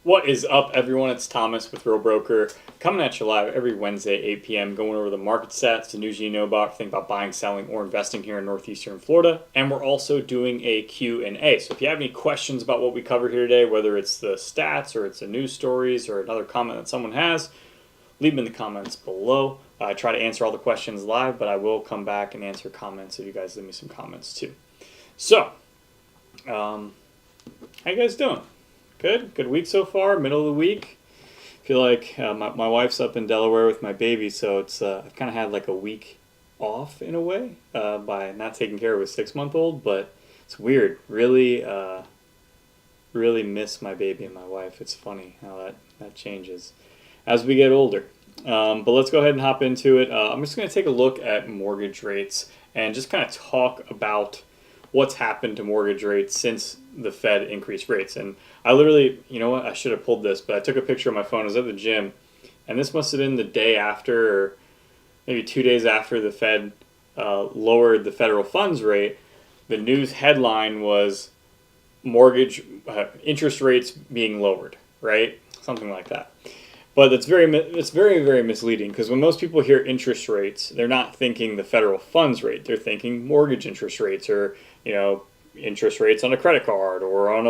What is up, everyone? It's Thomas with Real Broker, coming at you live every Wednesday, 8 p.m., going over the market stats, the news you know about, think about buying, selling, or investing here in northeastern Florida. And we're also doing a Q&A. So if you have any questions about what we covered here today, whether it's the stats or it's the news stories or another comment that someone has, leave them in the comments below. I try to answer all the questions live, but I will come back and answer comments if you guys leave me some comments too. So, how you guys doing? Good week so far, middle of the week. I feel like my wife's up in Delaware with my baby, so it's I've kind of had like a week off in a way by not taking care of a 6-month-old, but it's weird. Really miss my baby and my wife. It's funny how that changes as we get older. But let's go ahead and hop into it. I'm just going to take a look at mortgage rates and just kind of talk about what's happened to mortgage rates since the Fed increased rates. And I literally, you know what, I should have pulled this, but I took a picture of my phone. I was at the gym, and this must have been the day after, or maybe 2 days after the Fed lowered the federal funds rate. The news headline was mortgage interest rates being lowered, right? Something like that. But it's very misleading, because when most people hear interest rates, they're not thinking the federal funds rate. They're thinking mortgage interest rates, or interest rates on a credit card or on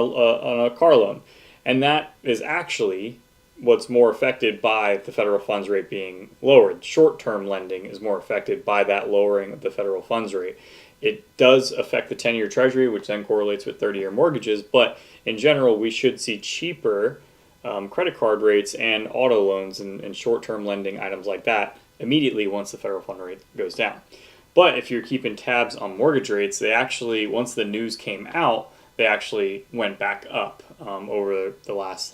a car loan, and that is actually what's more affected by the federal funds rate being lowered. Short-term lending is more affected by that lowering of the federal funds rate. It does affect the 10-year Treasury, which then correlates with 30-year mortgages, but in general, we should see cheaper credit card rates and auto loans and short-term lending items like that immediately once the federal fund rate goes down. But if you're keeping tabs on mortgage rates, they actually, once the news came out, they actually went back up over the last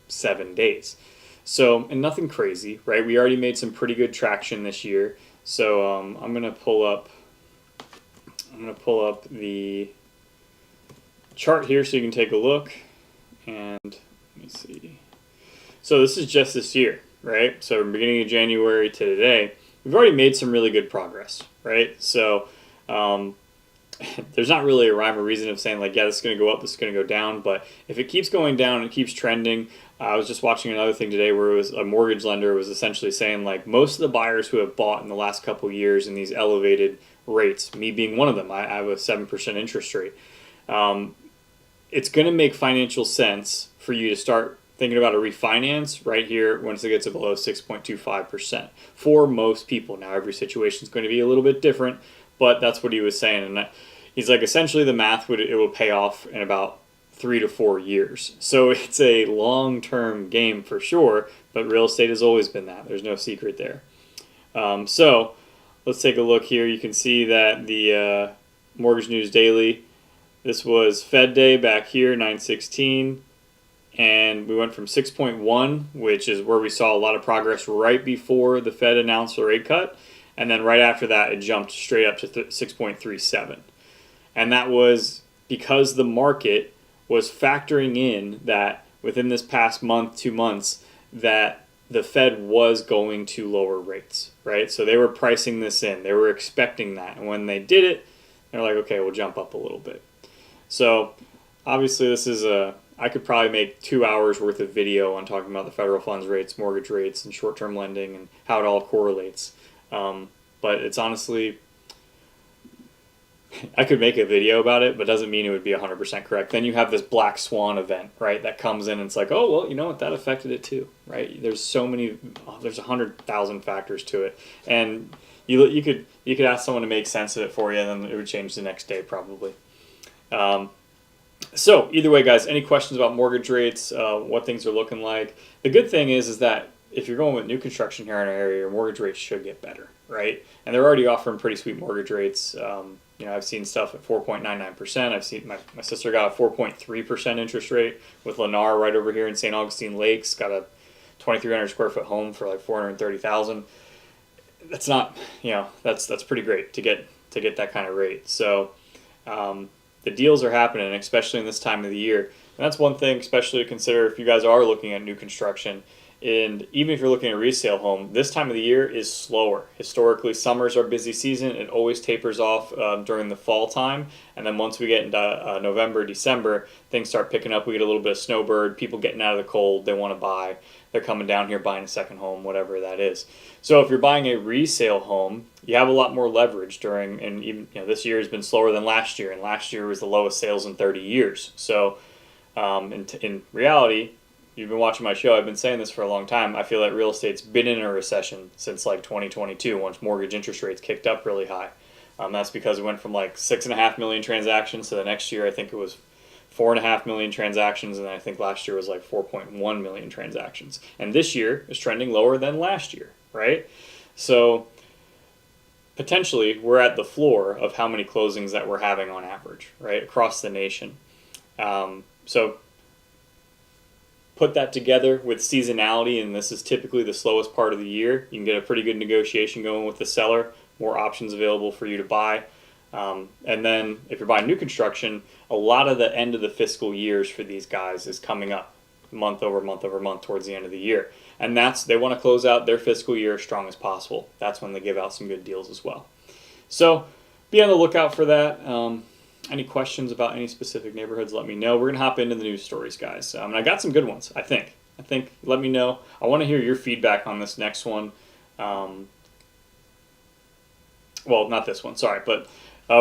7 days. So, and nothing crazy, right? We already made some pretty good traction this year. So I'm gonna pull up the chart here so you can take a look. And let me see. So this is just this year, right? So from beginning of January to today, we've already made some really good progress, right? So there's not really a rhyme or reason of saying yeah, this is going to go up, this is going to go down. But if it keeps going down and it keeps trending, I was just watching another thing today where it was a mortgage lender was essentially saying most of the buyers who have bought in the last couple of years in these elevated rates, me being one of them, I have a 7% interest rate. It's going to make financial sense for you to start thinking about a refinance right here once it gets to below 6.25% for most people. Now, every situation is going to be a little bit different, but that's what he was saying. And he's like, essentially, the math it will pay off in about 3 to 4 years. So it's a long-term game for sure, but real estate has always been that. There's no secret there. So let's take a look here. You can see that the Mortgage News Daily, this was Fed Day back here, 9/16. And we went from 6.1, which is where we saw a lot of progress right before the Fed announced the rate cut. And then right after that, it jumped straight up to 6.37. And that was because the market was factoring in that within this past month, 2 months, that the Fed was going to lower rates, right? So they were pricing this in. They were expecting that. And when they did it, they're like, okay, we'll jump up a little bit. So obviously this is I could probably make 2 hours worth of video on talking about the federal funds rates, mortgage rates, and short-term lending and how it all correlates. But it's honestly, I could make a video about it, but doesn't mean it would be 100% correct. Then you have this black swan event, right? That comes in and it's like, oh, well, you know what? That affected it too, right? There's so many, there's 100,000 factors to it. And you could ask someone to make sense of it for you, and then it would change the next day probably. So either way, guys, any questions about mortgage rates, what things are looking like? The good thing is that if you're going with new construction here in our area, your mortgage rates should get better, right? And they're already offering pretty sweet mortgage rates. I've seen stuff at 4.99%. I've seen my sister got a 4.3% interest rate with Lennar right over here in St Augustine Lakes. Got a 2,300 square foot home for $430,000. That's not, that's pretty great to get that kind of rate. So. The deals are happening, especially in this time of the year. And that's one thing especially to consider if you guys are looking at new construction And even if you're looking at a resale home, this time of the year is slower. Historically, summers are busy season. It always tapers off during the fall time. And then once we get into November, December, things start picking up. We get a little bit of snowbird, people getting out of the cold, they want to buy. They're coming down here buying a second home, whatever that is. So if you're buying a resale home, you have a lot more leverage during, and even this year has been slower than last year, and last year was the lowest sales in 30 years. So in reality, you've been watching my show, I've been saying this for a long time. I feel that real estate's been in a recession since like 2022, once mortgage interest rates kicked up really high. That's because it went from like 6.5 million transactions to the next year I think it was 4.5 million transactions, and I think last year was like 4.1 million transactions. And this year is trending lower than last year, right? So potentially we're at the floor of how many closings that we're having on average, right, across the nation. So put that together with seasonality, and this is typically the slowest part of the year. You can get a pretty good negotiation going with the seller, more options available for you to buy. And then if you're buying new construction, a lot of the end of the fiscal years for these guys is coming up month over month over month towards the end of the year. And they want to close out their fiscal year as strong as possible. That's when they give out some good deals as well. So be on the lookout for that. Any questions about any specific neighborhoods, let me know. We're going to hop into the news stories, guys. And I got some good ones, I think. Let me know. I want to hear your feedback on this next one. Well, not this one, sorry. But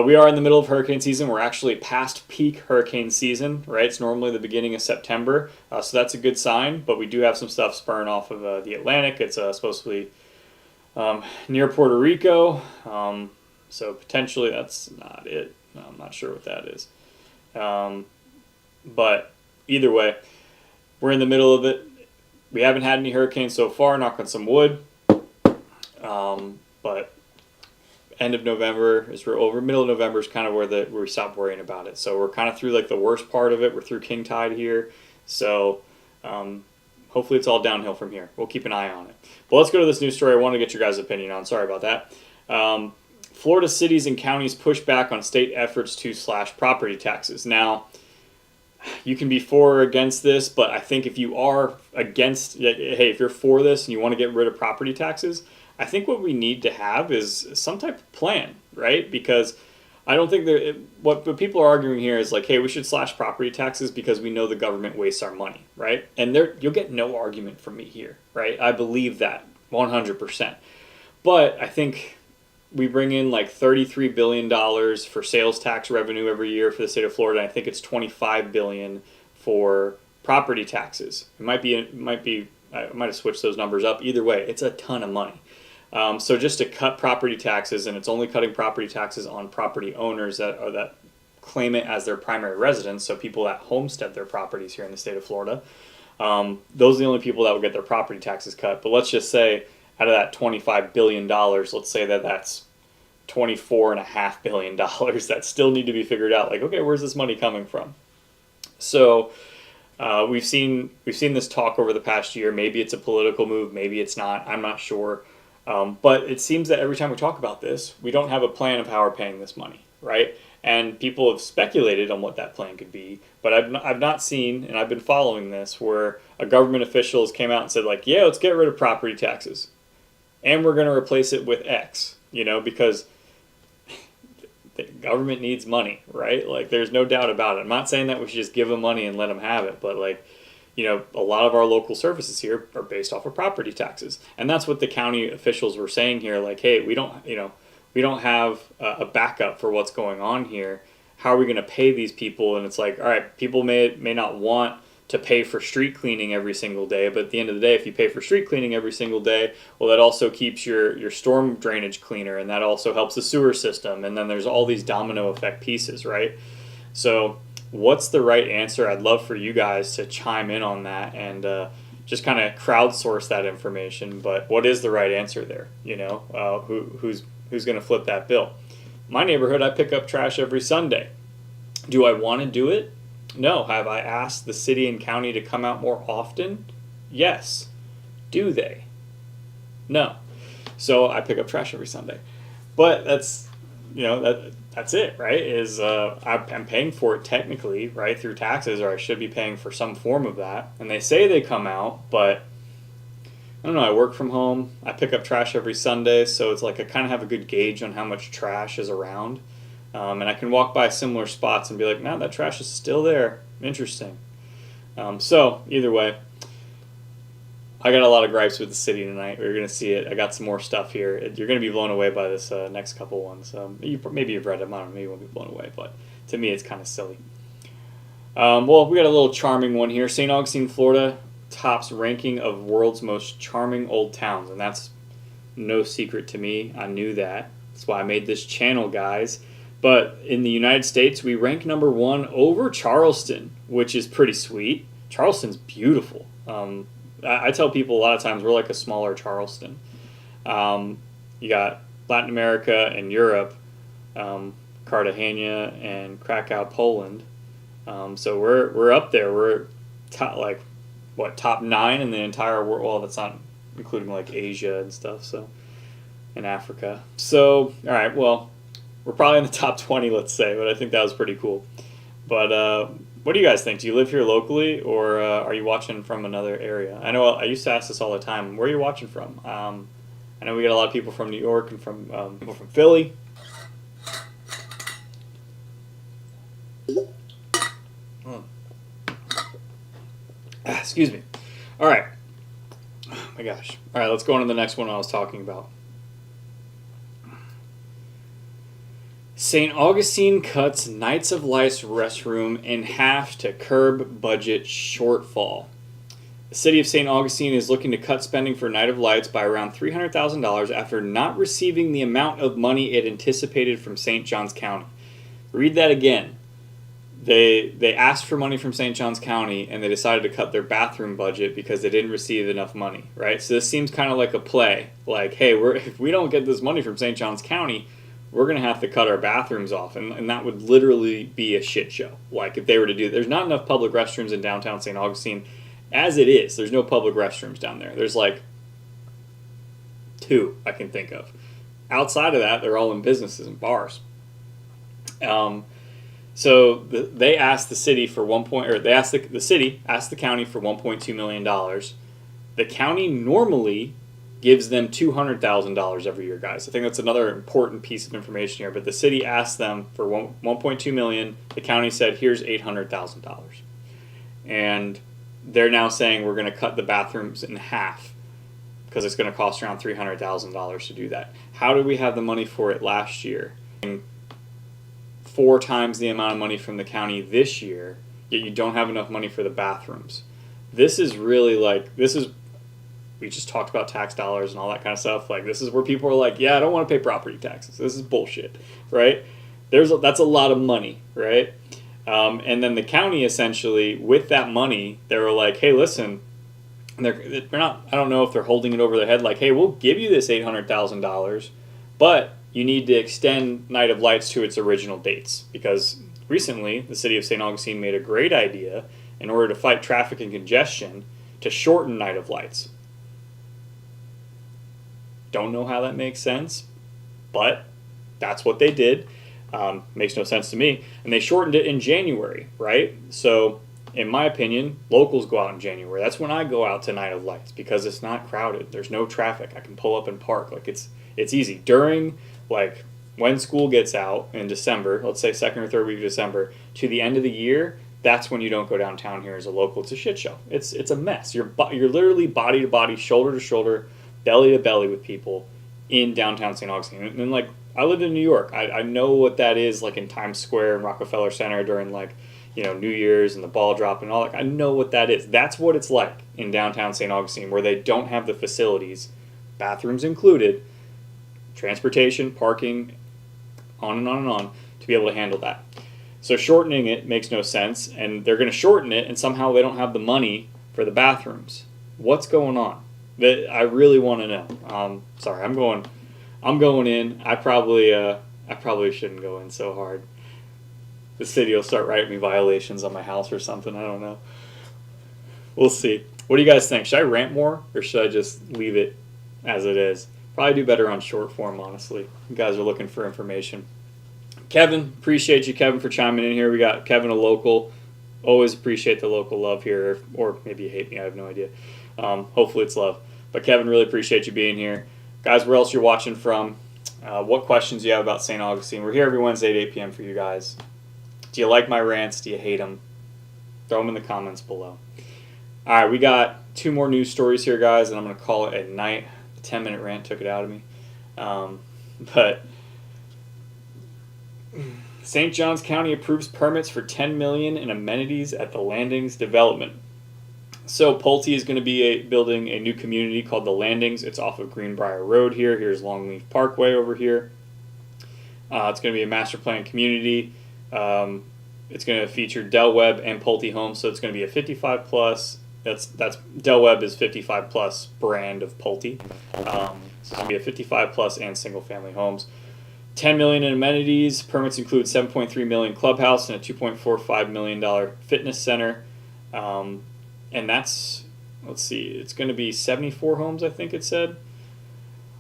we are in the middle of hurricane season. We're actually past peak hurricane season, right? It's normally the beginning of September. So that's a good sign. But we do have some stuff spurring off of the Atlantic. It's supposed to be near Puerto Rico. So potentially that's not it. I'm not sure what that is. But either way, we're in the middle of it. We haven't had any hurricanes so far, knock on some wood. But end of November is we're over. Middle of November is kind of where we stop worrying about it. So we're kind of through like the worst part of it. We're through king tide here. So hopefully it's all downhill from here. We'll keep an eye on it. But let's go to this news story I want to get your guys' opinion on. Sorry about that. Florida cities and counties push back on state efforts to slash property taxes. Now, you can be for or against this, but I think if you are against, hey, if you're for this and you want to get rid of property taxes, I think what we need to have is some type of plan, right? Because I don't think what people are arguing here is like, hey, we should slash property taxes because we know the government wastes our money, right? And you'll get no argument from me here, right? I believe that 100%. But I think we bring in like $33 billion for sales tax revenue every year for the state of Florida. I think it's $25 billion for property taxes. I might have switched those numbers up. Either way, it's a ton of money. So just to cut property taxes, and it's only cutting property taxes on property owners that claim it as their primary residence, so people that homestead their properties here in the state of Florida. Those are the only people that will get their property taxes cut. But let's just say out of that $25 billion, let's say that's $24.5 billion that still need to be figured out. Like, okay, where's this money coming from? So we've seen this talk over the past year. Maybe it's a political move, maybe it's not. I'm not sure. But it seems that every time we talk about this, we don't have a plan of how we're paying this money, right? And people have speculated on what that plan could be, but I've not seen, and I've been following this, where a government officials came out and said like, yeah, let's get rid of property taxes, and we're going to replace it with X, because the government needs money, right? Like, there's no doubt about it. I'm not saying that we should just give them money and let them have it, but like, a lot of our local services here are based off of property taxes, and that's what the county officials were saying here. Like, hey, we don't have a backup for what's going on here. How are we going to pay these people? And it's like, all right, people may not want to pay for street cleaning every single day, but at the end of the day, if you pay for street cleaning every single day, well, that also keeps your storm drainage cleaner, and that also helps the sewer system, and then there's all these domino effect pieces, right? So what's the right answer? I'd love for you guys to chime in on that and just kind of crowdsource that information. But what is the right answer there? Who's going to flip that bill? My neighborhood, I pick up trash every Sunday. Do I want to do it? No. Have I asked the city and county to come out more often? Yes. Do they? No. So I pick up trash every Sunday. But that's it, right? I'm paying for it technically, right, through taxes, or I should be paying for some form of that. And they say they come out, but I don't know, I work from home. I pick up trash every Sunday, so it's like I kind of have a good gauge on how much trash is around. And I can walk by similar spots and be like, no, that trash is still there. Interesting. So, either way, I got a lot of gripes with the city tonight. We're going to see it. I got some more stuff here. You're going to be blown away by this next couple ones. Maybe you've read them. I don't know. Maybe you won't be blown away, but to me, it's kind of silly. Well, we got a little charming one here. St. Augustine, Florida tops ranking of world's most charming old towns, and that's no secret to me. I knew that. That's why I made this channel, guys. But in the United States, we rank number 1 over Charleston, which is pretty sweet. Charleston's beautiful. I tell people a lot of times we're like a smaller Charleston. You got Latin America and Europe, Cartagena and Krakow, Poland. So we're up there. We're top 9 in the entire world. Well, that's not including like Asia and stuff. So and Africa. So all right, well, we're probably in the top 20, let's say. But I think that was pretty cool. But what do you guys think? Do you live here locally, or are you watching from another area? I know I used to ask this all the time. Where are you watching from? I know we get a lot of people from New York and from people from Philly. Excuse me. All right. Oh my gosh. All right, let's go on to the next one I was talking about. St. Augustine cuts Knights of Life restroom in half to curb budget shortfall. The city of St. Augustine is looking to cut spending for Night of Lights by around $300,000 after not receiving the amount of money it anticipated from St. Johns County. Read that again. They asked for money from St. Johns County, and they decided to cut their bathroom budget because they didn't receive enough money, right? So this seems kind of like a play. Like, hey, if we don't get this money from St. Johns County, we're going to have to cut our bathrooms off. And that would literally be a shit show. Like, if they were to do, there's not enough public restrooms in downtown St. Augustine. As it is, there's no public restrooms down there. There's like 2 I can think of. Outside of that, they're all in businesses and bars. So they asked the city for the city asked the county for $1.2 million. The county normally gives them $200,000 every year, guys. I think that's another important piece of information here. But the city asked them for $1.2 million. The county said, here's $800,000. And they're now saying we're going to cut the bathrooms in half because it's going to cost around $300,000 to do that. How did we have the money for it last year? 4 times the amount of money from the county this year, yet you don't have enough money for the bathrooms. This is really we just talked about tax dollars and all that kind of stuff. Like, this is where people are like, yeah, I don't want to pay property taxes. This is bullshit, right? That's a lot of money, right? And then the county essentially, with that money, they were like, hey, listen, they're not, I don't know if they're holding it over their head, like, hey, we'll give you this $800,000, but you need to extend Night of Lights to its original dates. Because recently, the city of St. Augustine made a great idea in order to fight traffic and congestion to shorten Night of Lights. Don't know how that makes sense, but that's what they did. Makes no sense to me. And they shortened it in January, right? So, in my opinion, locals go out in January. That's when I go out to Night of Lights because it's not crowded. There's no traffic. I can pull up and park. Like, it's easy. During, like, when school gets out in December, let's say 2nd or 3rd week of December, to the end of the year, that's when you don't go downtown here as a local. It's a shit show. It's a mess. You're literally body to body, shoulder to shoulder, belly to belly with people in downtown St. Augustine. And like, I lived in New York. I know what that is, like in Times Square and Rockefeller Center during, like, you know, New Year's and the ball drop and all that. I know what that is. That's what it's like in downtown St. Augustine, where they don't have the facilities, bathrooms included, transportation, parking, on and on and on, to be able to handle that. So shortening it makes no sense, and they're going to shorten it, and somehow they don't have the money for the bathrooms. What's going on? I really want to know. Sorry, I'm going in. I probably shouldn't go in so hard. The city will start writing me violations on my house or something. I don't know. We'll see. What do you guys think? Should I rant more, or should I just leave it as it is? Probably do better on short form, honestly. You guys are looking for information. Kevin, appreciate you, Kevin, for chiming in here. We got Kevin, a local. Always appreciate the local love here, or maybe you hate me. I have no idea. Hopefully it's love. But Kevin, really appreciate you being here. Guys, where else you're watching from? What questions do you have about St. Augustine? We're here every Wednesday at 8 p.m. for you guys. Do you like my rants? Do you hate them? Throw them in the comments below. All right, we got 2 more news stories here, guys, and I'm going to call it at night. The 10-minute rant took it out of me. But St. Johns County approves permits for $10 million in amenities at the Landings development. So Pulte is going to be building a new community called the Landings. It's off of Greenbrier Road here. Here's Longleaf Parkway over here. It's going to be a master plan community. It's going to feature Del Webb and Pulte homes, so it's going to be a 55 plus. That's Del Webb is 55 plus brand of Pulte. So it's going to be a 55 plus and single family homes. $10 million in amenities. Permits include $7.3 million clubhouse and a $2.45 million fitness center. And that's, let's see, it's going to be 74 homes, I think it said.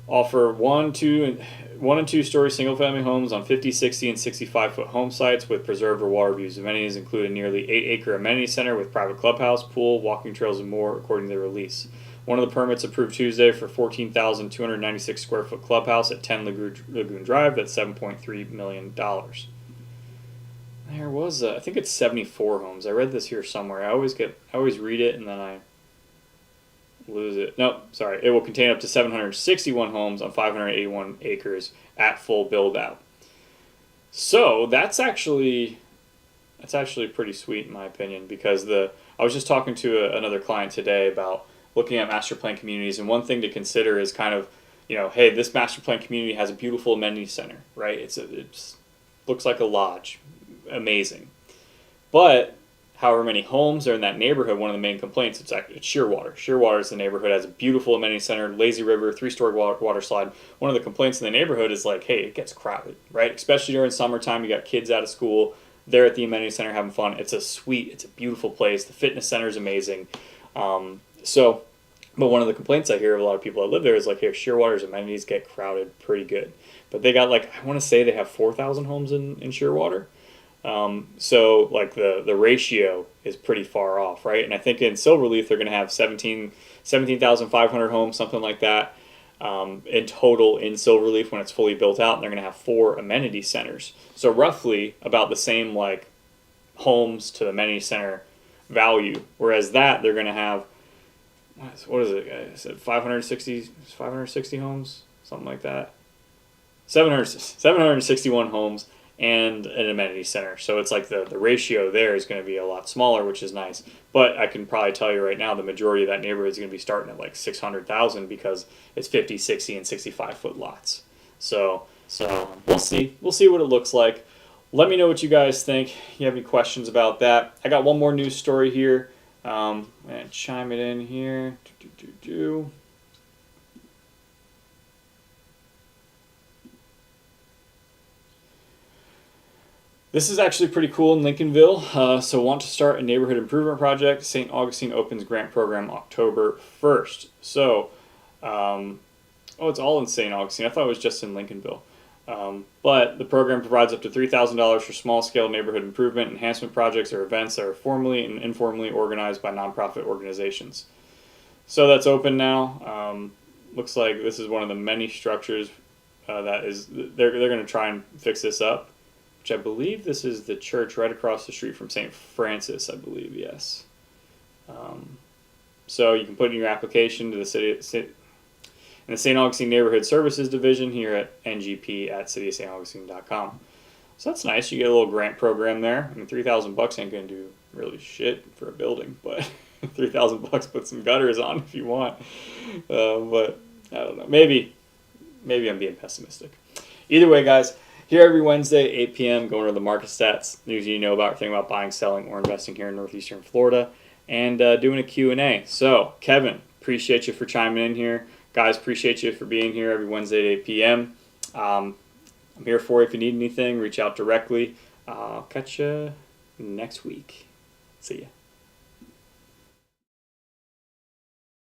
Offer 1, 2, and 2 story single family homes on 50, 60, and 65-foot home sites with preserved or water views. Amenities include a nearly 8-acre amenity center with private clubhouse, pool, walking trails, and more, according to the release. One of the permits approved Tuesday for 14,296 square foot clubhouse at 10 Lagoon Drive. That's $7.3 million. There was I think it's 74 homes. I read this here somewhere. I always read it and then I lose it. Nope, sorry. It will contain up to 761 homes on 581 acres at full build out. So that's actually pretty sweet in my opinion, because I was just talking to another client today about looking at master plan communities, and one thing to consider is kind of, hey, this master plan community has a beautiful amenity center, right? It looks like a lodge. Amazing. But however many homes are in that neighborhood, one of the main complaints, it's Shearwater. Shearwater is the neighborhood, has a beautiful amenity center, lazy river, 3-story water slide. One of the complaints in the neighborhood is like, hey, it gets crowded, right? Especially during summertime, you got kids out of school, they're at the amenity center having fun. It's a beautiful place. The fitness center is amazing. But one of the complaints I hear of a lot of people that live there is like, hey, Shearwater's amenities get crowded pretty good. But they got I want to say they have 4,000 homes in Shearwater. So like the ratio is pretty far off, right? And I think in Silverleaf they're going to have 17,500 homes, something like that, in total in Silverleaf when it's fully built out, and they're going to have 4 amenity centers. So roughly about the same homes to amenity center value. Whereas they're going to have, what is it? I said 560 homes, something like that. 761 homes and an amenity center. So it's like the ratio there is going to be a lot smaller, which is nice. But I can probably tell you right now, the majority of that neighborhood is going to be starting at 600,000 because it's 50, 60, and 65-foot lots. So we'll see. We'll see what it looks like. Let me know what you guys think. If you have any questions about that. I got one more news story here. I'm going to chime it in here. This is actually pretty cool in Lincolnville. So want to start a neighborhood improvement project. St. Augustine opens grant program October 1st. So, it's all in St. Augustine. I thought it was just in Lincolnville. But the program provides up to $3,000 for small-scale neighborhood improvement, enhancement projects, or events that are formally and informally organized by nonprofit organizations. So that's open now. Looks like this is one of the many structures they're going to try and fix this up. Which I believe this is the church right across the street from St. Francis, I believe, yes. So you can put in your application to the in the St. Augustine Neighborhood Services Division here at ngp@cityofstaugustine.com. So that's nice. You get a little grant program there. I mean, $3,000 ain't going to do really shit for a building, but $3,000 put some gutters on if you want. But I don't know. Maybe I'm being pessimistic. Either way, guys. Here every Wednesday, 8 p.m., going over the market stats, news you know about, everything about buying, selling, or investing here in northeastern Florida, and doing a Q&A. So, Kevin, appreciate you for chiming in here. Guys, appreciate you for being here every Wednesday at 8 p.m. I'm here for you if you need anything. Reach out directly. I'll catch you next week. See ya.